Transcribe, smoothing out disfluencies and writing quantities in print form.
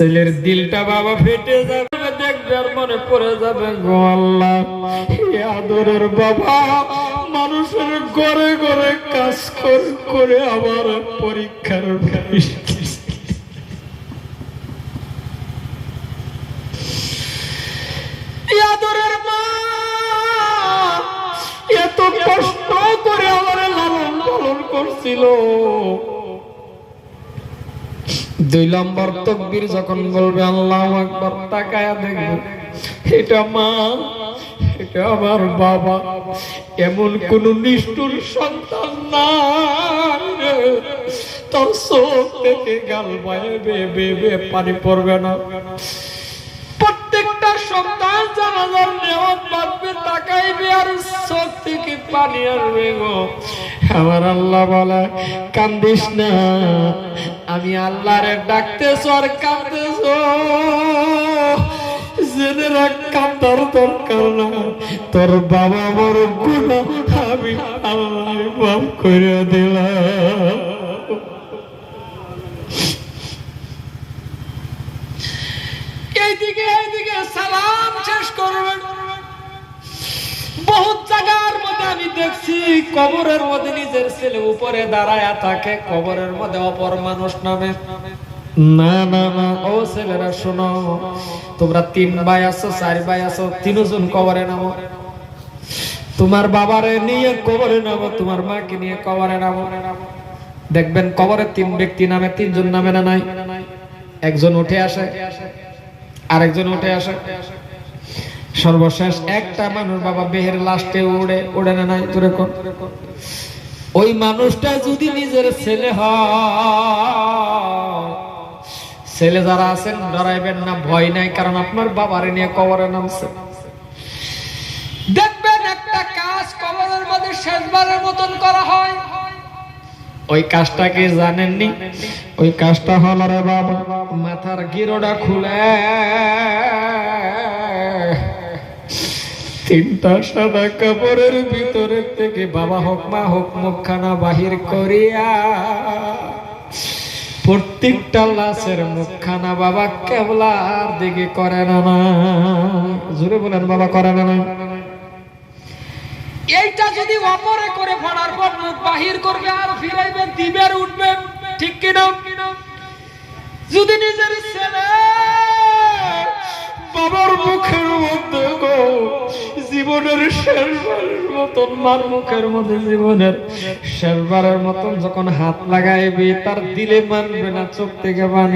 ছেলের দিলটা বাবা ফেটে যাবে, দেখবে আর মনে পড়ে যাবে গো আল্লাহ, আদরের বাবা মানুষের ঘরে ঘরে কাজ করে আবার পরীক্ষার আদরের মা এত কষ্ট করে আমার লালন পালন করছিল। 2 নম্বর তাকবীর যখন বলবে আল্লাহু আকবার, তাকায়া দেখবে এটা মা, এটা আমার বাবা। এমন কোন নিষ্ঠুর সন্তান না তোর চোখ থেকে গাল বয়ে বেয়ে পানি পড়বে না। প্রত্যেকটা সন্তান জানাজার নেওয়ার পাবে, তাকাইবে আর চোখ থেকে পানি আসবে গো। আমার আল্লাহ বলে কান্দিস না, আমি আল্লাহরে ডাকতেছ আর কাঁদতেছ, জেনে রাখ কান্দার দরকার না, তোর বাবা বড় গুনাহ আমি আল্লাহ মাফ করে দিলাম। এইদিকে সালাম শেষ করবেন। বহুত জায়গার মধ্যে আমি দেখছি কবরের মধ্যে নিজের ছেলে উপরে দাঁড়ায় থাকে, কবরের মধ্যে অপর মানুষ নামে। না না না, ও ছেলেরা শোনো, তোমরা 3 ভাই আছো, 4 ভাই আছো, 3 জন কবরে নামো। তোমার বাবারে নিয়ে কবরে নামো, তোমার মাকে নিয়ে কবরে নামো। দেখবেন কবরে 3 ব্যক্তি নামে, 3 জন নামে না নাই, একজন উঠে আসে, আরেকজন উঠে আসে, সর্বশেষ একটা মানুষ বাবা বেহের লাস্টে উড়ে না নাই। তোরে কোন ওই মানুষটা যদি নিজের ছেলে হয়, ছেলে যারা আছেন ডরাইবেন না, ভয় নাই, কারণ আপনার বাবারে নিয়ে কবরে নামছে। দেখবেন একটা কাজ কবরের মধ্যে শেষবারের মতন করা হয়, ওই কাজটা কি জানেননি? ওই কাজটা হলো রে বাবা, মাথার গিরোটা খুলে 3টা সাদা কাপড়ের ভিতরে থেকে বাবা হোক মা হোক মুখখানা বাহির করিয়া প্রত্যেকটা লাশের মুখখানা বাবা কেবলার দিকে করে না। জোরে বলেন বাবা, করে না। এইটা যদি অপরে করে ফেলার পর মুখ বাহির করবে আর ফিরাইবে, দিবে আর উঠবে, ঠিক কিনা? যদি নিজের ছেলে বাবার মুখের মধ্যে গো জীবনের শেষবারের মতন, মার মুখের মধ্যে জীবনের শেষবারের মতন যখন হাত লাগাইবে, তার দিলে মানবে না, চোখ থেকে পানি